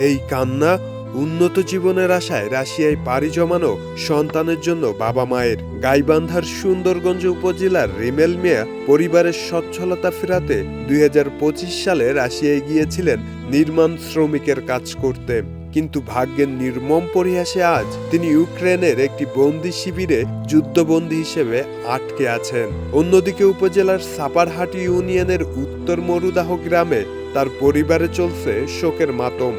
এই কান্না উন্নত জীবনের আশায় রাশিয়ায় পাড়ি জমানো সন্তানের জন্য বাবা মায়ের। গাইবান্ধার সুন্দরগঞ্জ উপজেলার রিমেল মিয়া পরিবারের সচ্ছলতা ফেরাতে 2025 সালে রাশিয়ায় গিয়েছিলেন নির্মাণ শ্রমিকের কাজ করতে। কিন্তু ভাগ্যের নির্মম পরিহাসে আজ তিনি ইউক্রেনের একটি বন্দি শিবিরে যুদ্ধবন্দী হিসেবে আটকে আছেন। অন্যদিকে উপজেলার সাপারহাটি ইউনিয়নের উত্তর মরুদাহ গ্রামে তার পরিবারে চলছে শোকের মাতম।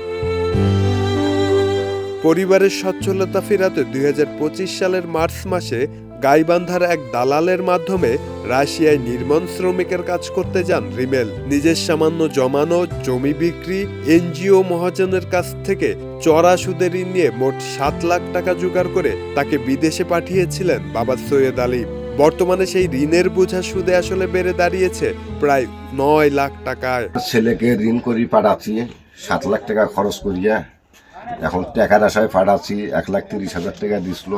পরিবারের সচ্ছলতা ফেরাতে 2025 সালের মার্চ মাসে গাইবান্ধার এক দালালের মাধ্যমে রাশিয়ায় নির্মাণ শ্রমিকের কাজ করতে যান রিমেল। নিজের সামান্য জমানো জমি বিক্রি, এনজিও মহাজনের কাছ থেকে চড়া সুদে ঋণ নিয়ে মোট 7 লাখ টাকা জোগাড় করে তাকে বিদেশে পাঠিয়েছিলেন বাবা সৈয়দ আলী। বর্তমানে সেই ঋণের বোঝা সুদে আসলে বেড়ে দাঁড়িয়েছে প্রায় 9 লাখ টাকায়। ছেলেকে ঋণ করি পাঠাচ্ছি 7 লাখ টাকা খরচ করিয়া, এখন টাকার আশায় পাঠাচ্ছি। 1,30,000 টাকা দিছিল,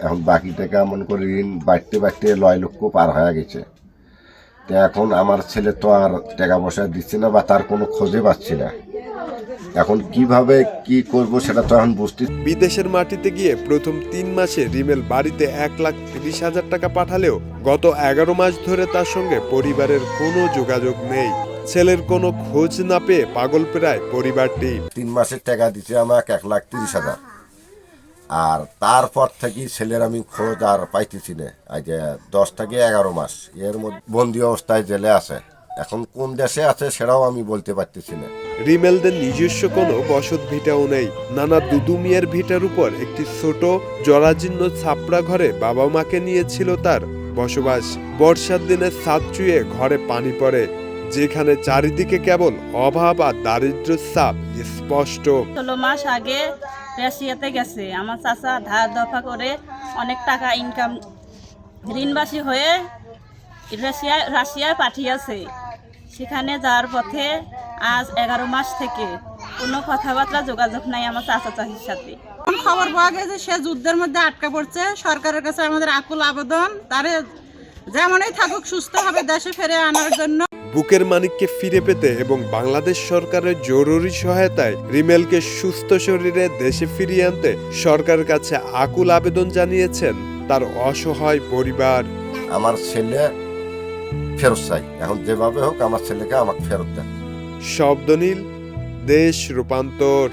এখন বাকি টাকা মনে করি ঋণ বাড়তে বাড়তে 9 লক্ষ পার হয়ে গেছে। তো এখন আমার ছেলে তো আর টাকা পয়সা দিচ্ছে না বা তার কোনো খোঁজে পাচ্ছি না। এখন কিভাবে কি করব সেটা তো এখন বুঝতে। বিদেশের মাটিতে গিয়ে প্রথম 3 মাসে রিমেল বাড়িতে 1,30,000 টাকা পাঠালেও গত 11 মাস ধরে তার সঙ্গে পরিবারের কোনো যোগাযোগ নেই। ছেলের কোনো খোঁজ না পেয়ে পাগল প্রায় পরিবারটি। 3 মাসের টাকা দিচ্ছে আমাকে 1,30,000, আর তারপর থেকে ছেলের আমি খোঁজ আর পাইতেছি না। আজ 10 থেকে 11 মাস এর মধ্যে বন্দি অবস্থায় জেলে আছে। এখন কোন দেশে আছে সেটাও আমি বলতে পারতেছি না। রিমেলদের নিজস্ব কোনো বসত ভিটাও নেই। নানা দুদুমিয়ার ভিটার উপর একটি ছোট জরাজীর্ণ ছাপড়া ঘরে বাবা মাকে নিয়েছিল তার বসবাস। বর্ষার দিনে ছাদ চুয়ে ঘরে পানি পড়ে, যেখানে চারিদিকে কেবল অভাব আর দারিদ্র্যের ছাপ স্পষ্ট। 16 মাস আগে রাশিয়াতে গেছে। আমার চাচা ধার দফা করে অনেক টাকা ইনকাম ঋণবাসী হয়ে রাশিয়ায় পাঠিয়েছে। সেখানে যাওয়ার পথে আজ 11 মাস থেকে কোনো কথাবার্তা যোগাযোগ নাই আমার চাচা চাচির সাথে। খবর পাওয়া গেছে সে যুদ্ধের মধ্যে আটকা পড়ছে। সরকারের কাছে আমাদের আকুল আবেদন, তারে যেমনই থাকুক সুস্থভাবে দেশে ফিরে আনার জন্য। বুকের মানিককে ফিরে পেতে এবং বাংলাদেশ সরকারের জরুরি সহায়তায় রিমেলকে সুস্থ শরীরে দেশে ফিরিয়ে আনতে সরকারের কাছে আকুল আবেদন জানিয়েছেন তার অসহায় পরিবার। আমার ছেলে ফেরত চাই, এখন যেভাবে হোক আমার ছেলেকে আমাকে ফেরত দেন। শব্দনীল, দেশ রূপান্তর।